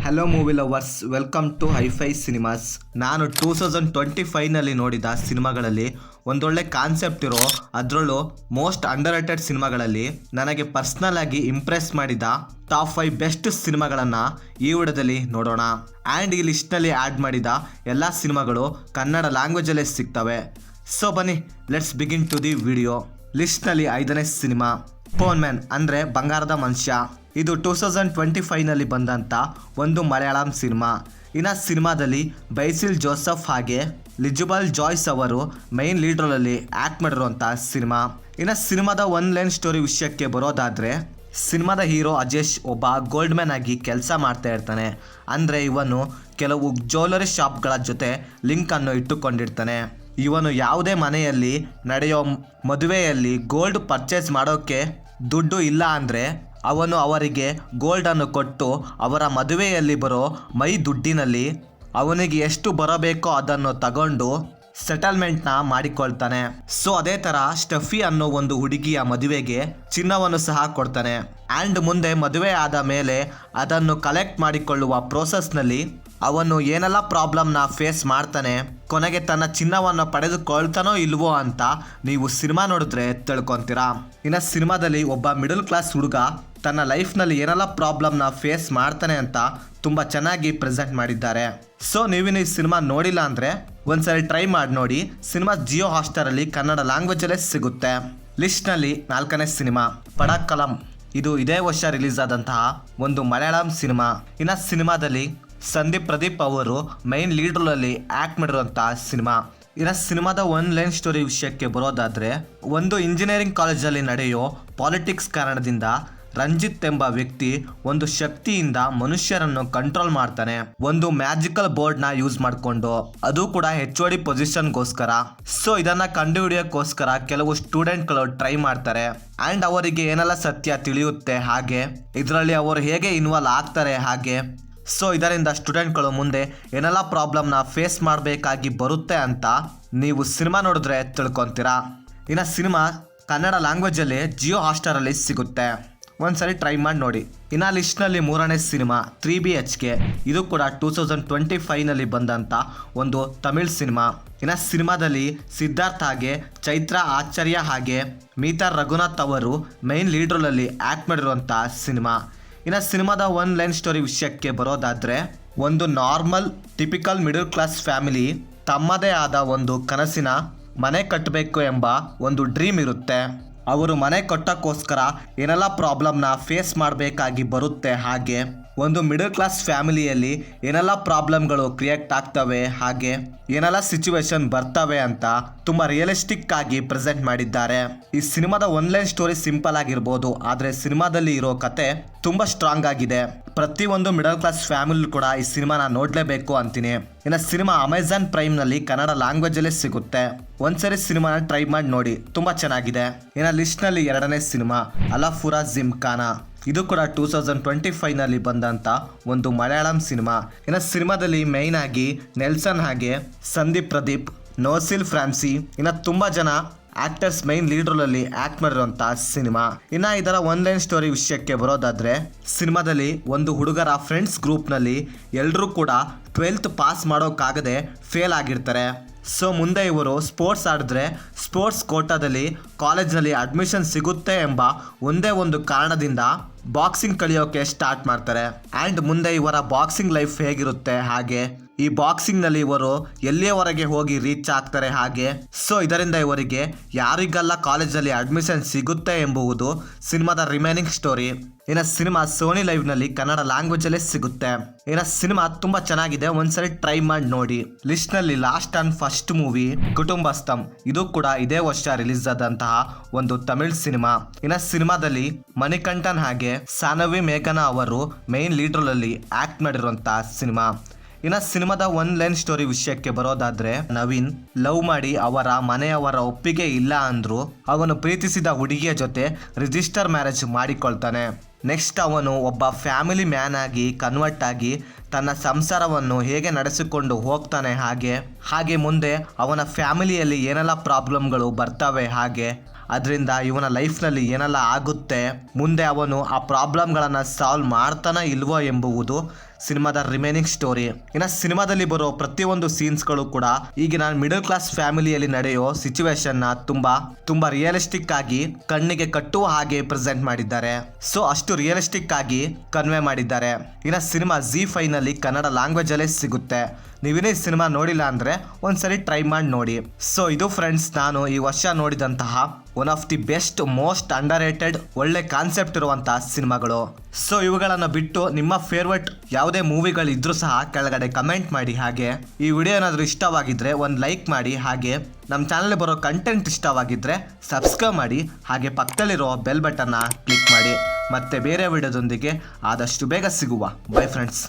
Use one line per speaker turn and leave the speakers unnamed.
Hello movie lovers, welcome to hifi cinemas. ನಾನು 2025ನಲ್ಲಿ ನೋಡಿದ ಸಿನಿಮಾಗಳಲ್ಲಿ ಒಂದೊಳ್ಳೆ ಕಾನ್ಸೆಪ್ಟ್ ಇರೋ, ಅದರಲ್ಲೂ ಮೋಸ್ಟ್ ಅಂಡರ್ ರೇಟೆಡ್ ಸಿನಿಮಾಗಳಲ್ಲಿ ನನಗೆ ಪರ್ಸ್ನಲ್ ಆಗಿ ಇಂಪ್ರೆಸ್ ಮಾಡಿದ ಟಾಪ್ 5 ಬೆಸ್ಟ್ ಸಿನಿಮಾಗಳನ್ನು ಈ ವಿಡಿಯೋದಲ್ಲಿ ನೋಡೋಣ. ಆ್ಯಂಡ್ ಈ ಲಿಸ್ಟ್ನಲ್ಲಿ ಆ್ಯಡ್ ಮಾಡಿದ ಎಲ್ಲ ಸಿನಿಮಾಗಳು ಕನ್ನಡ ಲ್ಯಾಂಗ್ವೇಜಲ್ಲೇ ಸಿಗ್ತವೆ. ಸೊ ಬನ್ನಿ, let's begin to the video. ಲಿಸ್ಟ್ನಲ್ಲಿ 5ನೇ ಸಿನಿಮಾ ಪೋನ್ ಮ್ಯಾನ್ ಅಂದರೆ ಬಂಗಾರದ ಮನುಷ್ಯ. ಇದು 2025ನಲ್ಲಿ ಬಂದಂಥ ಒಂದು ಮಲಯಾಳಂ ಸಿನಿಮಾ. ಇನ್ನು ಸಿನಿಮಾದಲ್ಲಿ ಬೈಸಿಲ್ ಜೋಸೆಫ್ ಹಾಗೆ ಲಿಜುಬಲ್ ಜಾಯ್ಸ್ ಅವರು ಮೈನ್ ಲೀಡ್ ರೋಲಲ್ಲಿ ಆ್ಯಕ್ಟ್ ಮಾಡಿರುವಂಥ ಸಿನಿಮಾ. ಇನ್ನು ಸಿನಿಮಾದ ಒನ್ ಲೈನ್ ಸ್ಟೋರಿ ವಿಷಯಕ್ಕೆ ಬರೋದಾದರೆ, ಸಿನಿಮಾದ ಹೀರೋ ಅಜೇಶ್ ಒಬ್ಬ ಗೋಲ್ಡ್ ಮ್ಯಾನ್ ಆಗಿ ಕೆಲಸ ಮಾಡ್ತಾ ಇರ್ತಾನೆ. ಅಂದರೆ ಇವನು ಕೆಲವು ಜ್ಯುವೆಲರಿ ಶಾಪ್ಗಳ ಜೊತೆ ಲಿಂಕನ್ನು ಇಟ್ಟುಕೊಂಡಿರ್ತಾನೆ. ಇವನು ಯಾವುದೇ ಮನೆಯಲ್ಲಿ ನಡೆಯೋ ಮದುವೆಯಲ್ಲಿ ಗೋಲ್ಡ್ ಪರ್ಚೇಸ್ ಮಾಡೋಕ್ಕೆ ದುಡ್ಡು ಇಲ್ಲ ಅಂದರೆ ಅವನು ಅವರಿಗೆ ಗೋಲ್ಡನ್ನು ಕೊಟ್ಟು ಅವರ ಮದುವೆಯಲ್ಲಿ ಬರೋ ಮೈ ದುಡ್ಡಿನಲ್ಲಿ ಅವನಿಗೆ ಎಷ್ಟು ಬರಬೇಕೋ ಅದನ್ನು ತಗೊಂಡು ಸೆಟಲ್ಮೆಂಟ್ನ ಮಾಡಿಕೊಳ್ತಾನೆ. ಸೊ ಅದೇ ಥರ ಸ್ಟಫಿ ಅನ್ನೋ ಒಂದು ಹುಡುಗಿಯ ಮದುವೆಗೆ ಚಿನ್ನವನ್ನು ಸಹ ಕೊಡ್ತಾನೆ. ಆ್ಯಂಡ್ ಮುಂದೆ ಮದುವೆ ಆದ ಮೇಲೆ ಅದನ್ನು ಕಲೆಕ್ಟ್ ಮಾಡಿಕೊಳ್ಳುವ ಪ್ರೋಸೆಸ್ನಲ್ಲಿ ಅವನು ಏನೆಲ್ಲ ಪ್ರಾಬ್ಲಮ್ನ ಫೇಸ್ ಮಾಡ್ತಾನೆ, ಕೊನೆಗೆ ತನ್ನ ಚಿನ್ನವನ್ನು ಪಡೆದುಕೊಳ್ತಾನೋ ಇಲ್ವೋ ಅಂತ ನೀವು ಸಿನಿಮಾ ನೋಡಿದ್ರೆ ತಿಳ್ಕೊತೀರಾ. ಇನ್ನು ಸಿನಿಮಾದಲ್ಲಿ ಒಬ್ಬ ಮಿಡಲ್ ಕ್ಲಾಸ್ ಹುಡುಗ ತನ್ನ ಲೈಫ್ನಲ್ಲಿ ಏನೆಲ್ಲ ಪ್ರಾಬ್ಲಮ್ನ ಫೇಸ್ ಮಾಡ್ತಾನೆ ಅಂತ ತುಂಬ ಚೆನ್ನಾಗಿ ಪ್ರೆಸೆಂಟ್ ಮಾಡಿದ್ದಾರೆ. ಸೊ ನೀವಿನ್ನು ಈ ಸಿನಿಮಾ ನೋಡಿಲ್ಲ ಅಂದರೆ ಒಂದ್ಸರಿ ಟ್ರೈ ಮಾಡಿ ನೋಡಿ. ಸಿನಿಮಾ ಜಿಯೋ ಹಾಟ್‌ಸ್ಟಾರಲ್ಲಿ ಕನ್ನಡ ಲ್ಯಾಂಗ್ವೇಜಲ್ಲೇ ಸಿಗುತ್ತೆ. ಲಿಸ್ಟ್ನಲ್ಲಿ 4ನೇ ಸಿನಿಮಾ ಪಡಾಕಲಂ. ಇದು ಇದೇ ವರ್ಷ ರಿಲೀಸ್ ಆದಂತಹ ಒಂದು ಮಲಯಾಳಂ ಸಿನಿಮಾ. ಇನ್ನು ಸಿನಿಮಾದಲ್ಲಿ ಸಂದೀಪ್ ಪ್ರದೀಪ್ ಅವರು ಮೈನ್ ಲೀಡ್ ರೋಲಲ್ಲಿ ಆ್ಯಕ್ಟ್ ಮಾಡಿರುವಂಥ ಸಿನಿಮಾ. ಇನ್ನು ಸಿನಿಮಾದ ಒನ್ ಲೈನ್ ಸ್ಟೋರಿ ವಿಷಯಕ್ಕೆ ಬರೋದಾದರೆ, ಒಂದು ಇಂಜಿನಿಯರಿಂಗ್ ಕಾಲೇಜಲ್ಲಿ ನಡೆಯೋ ಪಾಲಿಟಿಕ್ಸ್ ಕಾರಣದಿಂದ ರಂಜಿತ್ ಎಂಬ ವ್ಯಕ್ತಿ ಒಂದು ಶಕ್ತಿಯಿಂದ ಮನುಷ್ಯರನ್ನು ಕಂಟ್ರೋಲ್ ಮಾಡ್ತಾನೆ, ಒಂದು ಮ್ಯಾಜಿಕಲ್ ಬೋರ್ಡ್ನ ಯೂಸ್ ಮಾಡಿಕೊಂಡು, ಅದು ಕೂಡ HOD ಪೊಸಿಷನ್ಗೋಸ್ಕರ. ಸೊ ಇದನ್ನು ಕಂಡುಹಿಡಿಯೋಕ್ಕೋಸ್ಕರ ಕೆಲವು ಸ್ಟೂಡೆಂಟ್ಗಳು ಟ್ರೈ ಮಾಡ್ತಾರೆ. ಆ್ಯಂಡ್ ಅವರಿಗೆ ಏನೆಲ್ಲ ಸತ್ಯ ತಿಳಿಯುತ್ತೆ, ಹಾಗೆ ಇದರಲ್ಲಿ ಅವರು ಹೇಗೆ ಇನ್ವಾಲ್ವ್ ಆಗ್ತಾರೆ ಹಾಗೆ. ಸೊ ಇದರಿಂದ ಸ್ಟೂಡೆಂಟ್ಗಳು ಮುಂದೆ ಏನೆಲ್ಲ ಪ್ರಾಬ್ಲಮ್ನ ಫೇಸ್ ಮಾಡಬೇಕಾಗಿ ಬರುತ್ತೆ ಅಂತ ನೀವು ಸಿನಿಮಾ ನೋಡಿದ್ರೆ ತಿಳ್ಕೊತೀರಾ. ಇನ್ನು ಸಿನಿಮಾ ಕನ್ನಡ ಲ್ಯಾಂಗ್ವೇಜಲ್ಲಿ ಜಿಯೋ ಹಾಟ್‌ಸ್ಟಾರಲ್ಲಿ ಸಿಗುತ್ತೆ. ಒಂದ್ಸರಿ ಟ್ರೈ ಮಾಡಿ ನೋಡಿ. ಇನ್ನು ಲಿಸ್ಟ್ನಲ್ಲಿ 3ನೇ ಸಿನಿಮಾ 3BHK. ಇದು ಕೂಡ 2025ನಲ್ಲಿ ಬಂದಂಥ ಒಂದು ತಮಿಳ್ ಸಿನಿಮಾ. ಇನ್ನು ಸಿನಿಮಾದಲ್ಲಿ ಸಿದ್ಧಾರ್ಥ್ ಹಾಗೆ ಚೈತ್ರ ಆಚಾರ್ಯ ಹಾಗೆ ಮೀತಾ ರಘುನಾಥ್ ಅವರು ಮೈನ್ ಲೀಡ್ ರೋಲಲ್ಲಿ ಆ್ಯಕ್ಟ್ ಮಾಡಿರುವಂಥ ಸಿನಿಮಾ. ಇನ್ನು ಸಿನಿಮಾದ ಒನ್ ಲೈನ್ ಸ್ಟೋರಿ ವಿಷಯಕ್ಕೆ ಬರೋದಾದರೆ, ಒಂದು normal typical middle class family ತಮ್ಮದೇ ಆದ ಒಂದು ಕನಸಿನ ಮನೆ ಕಟ್ಟಬೇಕು ಎಂಬ ಒಂದು ಡ್ರೀಮ್ ಇರುತ್ತೆ. ಅವರು ಮನೆ ಕಟ್ಟೋಕ್ಕೋಸ್ಕರ ಏನೆಲ್ಲ ಪ್ರಾಬ್ಲಮ್ನ ಫೇಸ್ ಮಾಡಬೇಕಾಗಿ ಬರುತ್ತೆ, ಹಾಗೆ ಒಂದು ಮಿಡಲ್ ಕ್ಲಾಸ್ ಫ್ಯಾಮಿಲಿಯಲ್ಲಿ ಏನೆಲ್ಲ ಪ್ರಾಬ್ಲಮ್ಗಳು ಕ್ರಿಯೇಟ್ ಆಗ್ತವೆ, ಹಾಗೆ ಏನೆಲ್ಲ ಸಿಚುವೇಶನ್ ಬರ್ತವೆ ಅಂತ ತುಂಬ ರಿಯಲಿಸ್ಟಿಕ್ ಆಗಿ ಪ್ರೆಸೆಂಟ್ ಮಾಡಿದ್ದಾರೆ. ಈ ಸಿನಿಮಾದ ಒನ್ಲೈನ್ ಸ್ಟೋರಿ ಸಿಂಪಲ್ ಆಗಿರ್ಬೋದು, ಆದರೆ ಸಿನಿಮಾದಲ್ಲಿ ಇರೋ ಕತೆ ತುಂಬ ಸ್ಟ್ರಾಂಗ್ ಆಗಿದೆ. ಪ್ರತಿಯೊಂದು ಮಿಡಲ್ ಕ್ಲಾಸ್ ಫ್ಯಾಮಿಲಿ ಕೂಡ ಈ ಸಿನಿಮಾನ ನೋಡಲೇಬೇಕು ಅಂತೀನಿ. ಇನ್ನು ಸಿನಿಮಾ ಅಮೆಜಾನ್ ಪ್ರೈಮ್ನಲ್ಲಿ ಕನ್ನಡ ಲ್ಯಾಂಗ್ವೇಜಲ್ಲೇ ಸಿಗುತ್ತೆ. ಒಂದ್ಸರಿ ಸಿನಿಮಾನ ಟ್ರೈ ಮಾಡಿ ನೋಡಿ, ತುಂಬ ಚೆನ್ನಾಗಿದೆ. ಇನ್ನು ಲಿಸ್ಟ್ನಲ್ಲಿ 2ನೇ ಸಿನಿಮಾ ಅಲಫುರಾ ಜಿಮ್ಖಾನಾ. ಇದು ಕೂಡ 2025ನಲ್ಲಿ ಬಂದಂಥ ಒಂದು ಮಲಯಾಳಂ ಸಿನಿಮಾ. ಇನ್ನು ಸಿನಿಮಾದಲ್ಲಿ ಮೈನ್ ಆಗಿ ನೆಲ್ಸನ್ ಹಾಗೆ ಸಂದೀಪ್ ಪ್ರದೀಪ್, ನೋಸಿಲ್ ಫ್ರಾನ್ಸಿ, ಇನ್ನು ತುಂಬ ಜನ ಆಕ್ಟರ್ಸ್ ಮೈನ್ ಲೀಡ್ ರೋಲಲ್ಲಿ ಆ್ಯಕ್ಟ್ ಮಾಡಿರುವಂಥ ಸಿನಿಮಾ. ಇನ್ನು ಇದರ ಒನ್ಲೈನ್ ಸ್ಟೋರಿ ವಿಷಯಕ್ಕೆ ಬರೋದಾದರೆ, ಸಿನಿಮಾದಲ್ಲಿ ಒಂದು ಹುಡುಗರ ಫ್ರೆಂಡ್ಸ್ ಗ್ರೂಪ್ನಲ್ಲಿ ಎಲ್ಲರೂ ಕೂಡ 12th ಪಾಸ್ ಮಾಡೋಕ್ಕಾಗದೆ ಫೇಲ್ ಆಗಿರ್ತಾರೆ. ಸೊ ಮುಂದೆ ಇವರು ಸ್ಪೋರ್ಟ್ಸ್ ಆಡಿದ್ರೆ ಸ್ಪೋರ್ಟ್ಸ್ ಕೋಟಾದಲ್ಲಿ ಕಾಲೇಜ್ನಲ್ಲಿ ಅಡ್ಮಿಷನ್ ಸಿಗುತ್ತೆ ಎಂಬ ಒಂದೇ ಒಂದು ಕಾರಣದಿಂದ ಬಾಕ್ಸಿಂಗ್ ಕಲಿಯೋಕೆ ಸ್ಟಾರ್ಟ್ ಮಾಡ್ತಾರೆ. ಆ್ಯಂಡ್ ಮುಂದೆ ಇವರ ಬಾಕ್ಸಿಂಗ್ ಲೈಫ್ ಹೇಗಿರುತ್ತೆ, ಹಾಗೆ ಈ ಬಾಕ್ಸಿಂಗ್ನಲ್ಲಿ ಇವರು ಎಲ್ಲಿಯವರೆಗೆ ಹೋಗಿ ರೀಚ್ ಆಗ್ತಾರೆ, ಹಾಗೆ ಸೊ ಇದರಿಂದ ಇವರಿಗೆ ಯಾರಿಗೆಲ್ಲ ಕಾಲೇಜಲ್ಲಿ ಅಡ್ಮಿಷನ್ ಸಿಗುತ್ತೆ ಎಂಬುವುದು ಸಿನಿಮಾದ ರಿಮೈನಿಂಗ್ ಸ್ಟೋರಿ. ಇನ್ನು ಸಿನಿಮಾ ಸೋನಿ ಲೈವ್ನಲ್ಲಿ ಕನ್ನಡ ಲ್ಯಾಂಗ್ವೇಜಲ್ಲೇ ಸಿಗುತ್ತೆ. ಇನ್ನು ಸಿನಿಮಾ ತುಂಬ ಚೆನ್ನಾಗಿದೆ, ಒಂದ್ಸರಿ ಟ್ರೈ ಮಾಡಿ ನೋಡಿ. ಲಿಸ್ಟ್ನಲ್ಲಿ ಲಾಸ್ಟ್ ಆ್ಯಂಡ್ ಫಸ್ಟ್ ಮೂವಿ ಕುಟುಂಬಸ್ಥಂ. ಇದು ಕೂಡ ಇದೇ ವರ್ಷ ರಿಲೀಸ್ ಆದಂತಹ ಒಂದು ತಮಿಳ್ ಸಿನಿಮಾ. ಇನ್ನು ಸಿನಿಮಾದಲ್ಲಿ ಮಣಿಕಂಠನ್ ಹಾಗೆ ಸಾನವಿ ಮೇಘನಾ ಅವರು ಮೈನ್ ಲೀಡ್ ರೋಲಲ್ಲಿ ಆ್ಯಕ್ಟ್ ಮಾಡಿರುವಂತಹ ಸಿನಿಮಾ. ಇನ್ನು ಸಿನಿಮಾದ ಒನ್ ಲೈನ್ ಸ್ಟೋರಿ ವಿಷಯಕ್ಕೆ ಬರೋದಾದರೆ, ನವೀನ್ ಲವ್ ಮಾಡಿ ಅವರ ಮನೆಯವರ ಒಪ್ಪಿಗೆ ಇಲ್ಲ ಅಂದರೂ ಅವನು ಪ್ರೀತಿಸಿದ ಹುಡುಗಿಯ ಜೊತೆ ರಿಜಿಸ್ಟರ್ ಮ್ಯಾರೇಜ್ ಮಾಡಿಕೊಳ್ತಾನೆ. ನೆಕ್ಸ್ಟ್ ಅವನು ಒಬ್ಬ ಫ್ಯಾಮಿಲಿ ಮ್ಯಾನ್ ಆಗಿ ಕನ್ವರ್ಟ್ ಆಗಿ ತನ್ನ ಸಂಸಾರವನ್ನು ಹೇಗೆ ನಡೆಸಿಕೊಂಡು ಹೋಗ್ತಾನೆ, ಹಾಗೆ ಮುಂದೆ ಅವನ ಫ್ಯಾಮಿಲಿಯಲ್ಲಿ ಏನೆಲ್ಲ ಪ್ರಾಬ್ಲಮ್ಗಳು ಬರ್ತವೆ, ಹಾಗೆ ಅದರಿಂದ ಇವನ ಲೈಫ್ನಲ್ಲಿ ಏನೆಲ್ಲ ಆಗುತ್ತೆ, ಮುಂದೆ ಅವನು ಆ ಪ್ರಾಬ್ಲಮ್ಗಳನ್ನು ಸಾಲ್ವ್ ಮಾಡ್ತಾನೆ ಇಲ್ವೋ ಎಂಬುವುದು ಸಿನಿಮಾದ ರಿಮೈನಿಂಗ್ ಸ್ಟೋರಿ. ಇನ್ನು ಸಿನಿಮಾದಲ್ಲಿ ಬರೋ ಪ್ರತಿಯೊಂದು ಸೀನ್ಸ್ಗಳು ಕೂಡ ಈಗಿನ ಮಿಡಲ್ ಕ್ಲಾಸ್ ಫ್ಯಾಮಿಲಿಯಲ್ಲಿ ನಡೆಯೋ ಸಿಚುವೇಶನ್ ನ ತುಂಬಾ ರಿಯಲಿಸ್ಟಿಕ್ ಆಗಿ ಕಣ್ಣಿಗೆ ಕಟ್ಟುವ ಹಾಗೆ ಪ್ರೆಸೆಂಟ್ ಮಾಡಿದ್ದಾರೆ. ಸೊ ಅಷ್ಟು ರಿಯಲಿಸ್ಟಿಕ್ ಆಗಿ ಕನ್ವೆ ಮಾಡಿದ್ದಾರೆ. ಇನ್ನು ಸಿನಿಮಾ ZEE5 ನಲ್ಲಿ ಕನ್ನಡ ಲ್ಯಾಂಗ್ವೇಜ್ ಅಲ್ಲೇ ಸಿಗುತ್ತೆ. ನೀವಿನೇ ಸಿನಿಮಾ ನೋಡಿಲ್ಲ ಅಂದ್ರೆ ಒಂದ್ಸರಿ ಟ್ರೈ ಮಾಡಿ ನೋಡಿ. ಸೊ ಇದು ಫ್ರೆಂಡ್ಸ್, ನಾನು ಈ ವರ್ಷ ನೋಡಿದಂತಹ one of the best most underrated ಒಳ್ಳೆ ಕಾನ್ಸೆಪ್ಟ್ ಇರುವಂತಹ ಸಿನಿಮಾಗಳು. ಸೊ ಇವುಗಳನ್ನು ಬಿಟ್ಟು ನಿಮ್ಮ ಫೇವ್ರೆಟ್ ಯಾವುದೇ ಮೂವಿಗಳು ಇದ್ರೂ ಸಹ ಕೆಳಗಡೆ ಕಮೆಂಟ್ ಮಾಡಿ. ಹಾಗೆ ಈ ವಿಡಿಯೋ ಏನಾದರೂ ಇಷ್ಟವಾಗಿದ್ರೆ ಒಂದು ಲೈಕ್ ಮಾಡಿ. ಹಾಗೆ ನಮ್ಮ ಚಾನಲ್ ಬರೋ ಕಂಟೆಂಟ್ ಇಷ್ಟವಾಗಿದ್ರೆ ಸಬ್ಸ್ಕ್ರೈಬ್ ಮಾಡಿ. ಹಾಗೆ ಪಕ್ಕದಲ್ಲಿರೋ ಬೆಲ್ ಬಟನ್ನ ಕ್ಲಿಕ್ ಮಾಡಿ. ಮತ್ತೆ ಬೇರೆ ವಿಡಿಯೋದೊಂದಿಗೆ ಆದಷ್ಟು ಬೇಗ ಸಿಗುವ. By friends.